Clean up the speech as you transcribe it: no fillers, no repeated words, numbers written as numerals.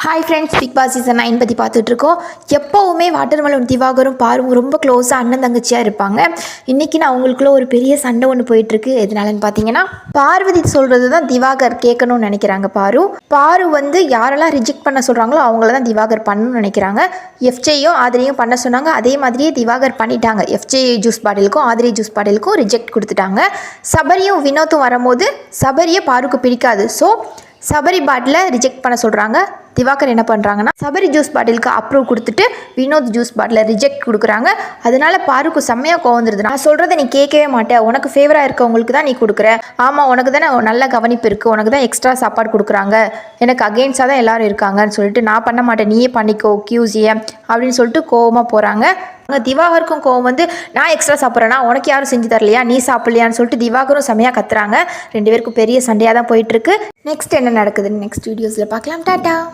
Hi friends, Bigg Boss season 9 பற்றி பார்த்துட்ருக்கோம். எப்போவுமே வாட்டர்மெலன் திவாகரும் பாரும் ரொம்ப க்ளோஸாக அண்ணன் தங்கச்சியாக இருப்பாங்க. இன்றைக்கி நான் அவங்களுக்குள்ள ஒரு பெரிய சண்டை ஒன்று போயிட்டுருக்கு. எதனாலன்னு பார்த்தீங்கன்னா, பார்வதி சொல்கிறது தான் திவாகர் கேட்கணும்னு நினைக்கிறாங்க. பாரு வந்து யாரெல்லாம் ரிஜெக்ட் பண்ண சொல்கிறாங்களோ அவங்கள தான் திவாகர் பண்ணணும்னு நினைக்கிறாங்க. எஃப்ஜேயும் ஆதிரையும் பண்ண சொன்னாங்க. அதே மாதிரியே திவாகர் பண்ணிட்டாங்க. எஃப்ஜே ஜூஸ் பாட்டிலுக்கும் ஆதிரை ஜூஸ் பாட்டிலுக்கும் ரிஜெக்ட் கொடுத்துட்டாங்க. சபரியும் வினோத்தும் வரும்போது சபரியை பாருக்கு பிடிக்காது. ஸோ சபரி பாட்டிலை ரிஜெக்ட் பண்ண சொல்கிறாங்க. திவாகர் என்ன பண்ணுறாங்கன்னா, சபரி ஜூஸ் பாட்டிலுக்கு அப்ரூவ் கொடுத்துட்டு வினோத் ஜூஸ் பாட்டில் ரிஜெக்ட் கொடுக்குறாங்க. அதனால பாருக்கு செம்மையாக கோவம் வந்துடுது. நான் சொல்கிறத நீ கேட்கவே மாட்டேன், உனக்கு ஃபேவராக இருக்கவங்களுக்கு தான் நீ கொடுக்குற. ஆமாம், உனக்கு தானே நல்ல கவனிப்பு இருக்குது, உனக்கு தான் எக்ஸ்ட்ரா சாப்பாடு கொடுக்குறாங்க, எனக்கு அகெயின்ஸ்டாக தான் எல்லோரும் இருக்காங்கன்னு சொல்லிட்டு நான் பண்ண மாட்டேன், நீயே பண்ணிக்கோ கியூசியை அப்படின்னு சொல்லிட்டு கோவமாக போகிறாங்க. அங்கே திவாகருக்கும் கோவம் வந்து, நான் எக்ஸ்ட்ரா சாப்பிட்றேன்னா உனக்கு யாரும் செஞ்சு தரலையா, நீ சாப்பிட்லையான்னு சொல்லிட்டு திவாகரும் செம்மையாக கத்துறாங்க. ரெண்டு பேருக்கும் பெரிய சண்டையாக தான் போயிட்டுருக்கு. நெக்ஸ்ட் என்ன நடக்குதுன்னு நெக்ஸ்ட் வீடியோஸில் பார்க்கலாம். டாட்டா.